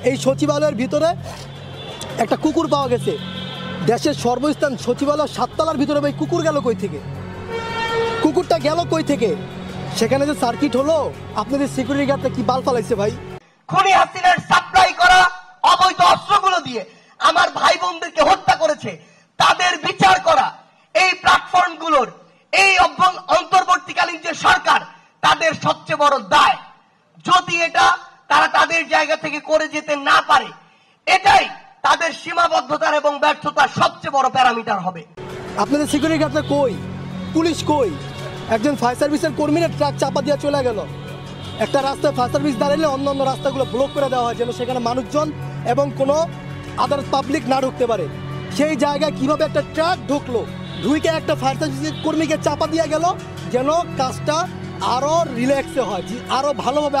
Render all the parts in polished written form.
এই সচিবালয়ের ভিতরে একটা কুকুর পাওয়া গেছে। দেশের সর্বস্থান সচিবালয় 7 তলার ভিতরে ভাই কুকুর গেল কই থেকে? কুকুরটা গেল কই থেকে? সেখানে যে সার্কিট হলো, আপনাদের সিকিউরিটি গার্ডটা কি বাল ফালাইছে ভাই? খুনি হাসিনার সাপ্লাই করা অবৈধ অস্ত্রগুলো দিয়ে আমার ভাই বোনদেরকে হত্যা করেছে, তাদের বিচার করা এই প্ল্যাটফর্মগুলোর এই অন্তর্বর্তীকালীন যে সরকার, তাদের সবচেয়ে বড় দায়। যদি এটা তারা তাদের জায়গা থেকে করে যেতে না পারে, এটাই তাদের সীমাবদ্ধতার এবং ব্যর্থতার সবচেয়ে বড় প্যারামিটার হবে। আপনাদের সিকিউরিটি গার্ডটা কই? পুলিশ কই? একজন ফায়ার সার্ভিসের কর্মীরা ট্রাক চাপা দিয়ে চলে গেল। একটা রাস্তায় ফায়ার সার্ভিস দাঁড়ালে অন্য রাস্তাগুলো ব্লক করে দেওয়া হয় যেন সেখানে মানুষজন এবং কোনো আদার পাবলিক না ঢুকতে পারে। সেই জায়গায় কিভাবে একটা ট্রাক ঢুকলো, ঢুকে একটা ফায়ার সার্ভিসের কর্মীকে চাপা দিয়ে গেল যেন কাজটা আরও রিল্যাক্সে হয়, আরও ভালোভাবে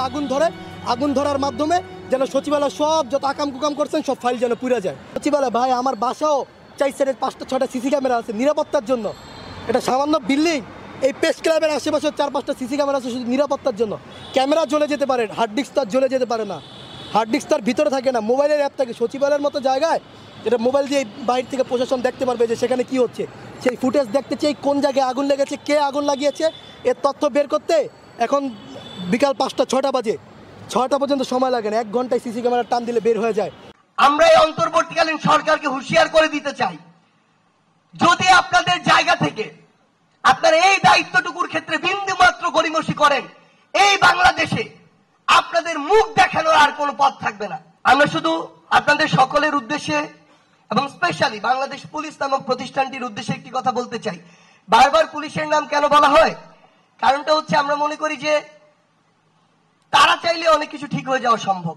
আগুন ধরার মাধ্যমে যেন সচিবালয় সব যত আকাম কুকাম করছেন সব ফাইল যেন পুড়ে যায়। সচিবালয় ভাই, আমার বাসাও 4 সাইডের 5টা 6টা সিসি ক্যামেরা আছে নিরাপত্তার জন্য। এটা সামান্য বিল্ডিং, এই প্রেস ক্লাবের আশেপাশে 4-5টা সিসি ক্যামেরা আছে শুধু নিরাপত্তার জন্য। ক্যামেরা জ্বলে যেতে পারে, হার্ড ডিস্ক তার জ্বলে যেতে পারে না, হার্ড ডিস্ক তার ভিতরে থাকে না, মোবাইলের অ্যাপ থাকে। সচিবালয়ের মতো জায়গায় যেটা মোবাইল দিয়ে বাইরে থেকে প্রশাসন দেখতে পারবে যে সেখানে কি হচ্ছে, সেই ফুটেজ দেখতে চাই, কোন জায়গায় আগুন লেগেছে, কে আগুন লাগিয়েছে, এর তথ্য বের করতে এখন বিকাল 5টা 6টা বাজে, 6টা পর্যন্ত সময় লাগে না, 1 ঘন্টায় সিসি ক্যামেরা টান দিলে বের হয়ে যায়। আমরা এই অন্তর্বর্তীকালীন সরকারকে হুঁশিয়ার করে দিতে চাই, যদি আপনাদের জায়গা থেকে আপনারা এই দায়িত্বটুকুর ক্ষেত্রে বিন্দুমাত্র গড়িমসি করেন, এই বাংলাদেশে আপনাদের মুখ দেখানোর আর কোনো পথ থাকবে না। আমরা শুধু আপনাদের সকলের উদ্দেশ্যে এবং স্পেশালি বাংলাদেশ পুলিশ নামক প্রতিষ্ঠানটির উদ্দেশ্যে একটি কথা বলতে চাই। বারবার পুলিশের নাম কেন বলা হয়? কারণটা হচ্ছে আমরা মনে করি যে তারা চাইলে অনেক কিছু ঠিক হয়ে যাওয়া সম্ভব,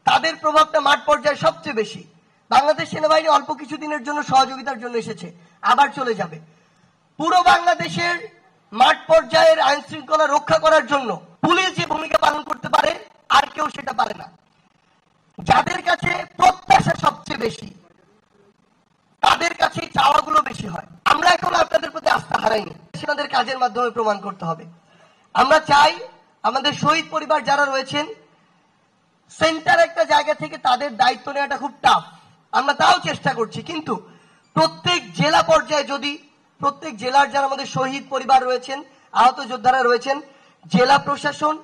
তাদের প্রভাবটা মাঠ পর্যায়ে সবচেয়ে বেশি। বাংলাদেশ সেনাবাহিনী অল্প কিছুদিনের জন্য সহযোগিতার জন্য এসেছে, আবার চলে যাবে। পুরো বাংলাদেশের মাঠ পর্যায়ের আইন শৃঙ্খলা রক্ষা করার জন্য পুলিশ যে ভূমিকা পালন করতে পারে আর কেউ সেটা পারে না। যাদের কাছে প্রত্যাশা সবচেয়ে বেশি, তাদের কাছে চাওয়াগুলো বেশি হয়। আমরা এখন আপনাদের প্রতি আস্থা হারাইনি, সেনাদের কাজের মাধ্যমে প্রমাণ করতে হবে। আমরা চাই আমাদের শহীদ পরিবার যারা রয়েছেন, সেন্টার একটা জায়গা থেকে তাদের দায়িত্ব নেওয়াটা খুব টাফ, আমরা তাও চেষ্টা করছি। কিন্তু প্রত্যেক জেলা পর্যায়ে যদি প্রত্যেক জেলার যারা আমাদের শহীদ পরিবার রয়েছেন, আহত যোদ্ধারা রয়েছেন, জেলা প্রশাসন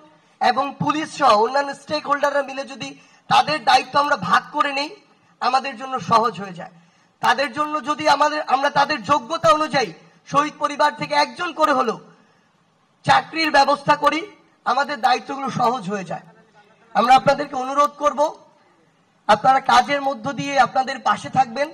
এবং পুলিশ সহ অন্যান্য স্টেক হোল্ডাররা মিলে যদি তাদের দায়িত্ব আমরা ভাগ করে নেই, আমাদের জন্য সহজ হয়ে যায়। তাদের জন্য যদি আমরা তাদের যোগ্যতা অনুযায়ী শহীদ পরিবার থেকে একজন করে হলো চাকরির ব্যবস্থা করি, আমাদের দায়িত্বগুলো সহজ হয়ে যায়। আমরা আপনাদেরকে অনুরোধ করব, আপনারা কাজের মধ্য দিয়ে আপনাদের পাশে থাকবেন।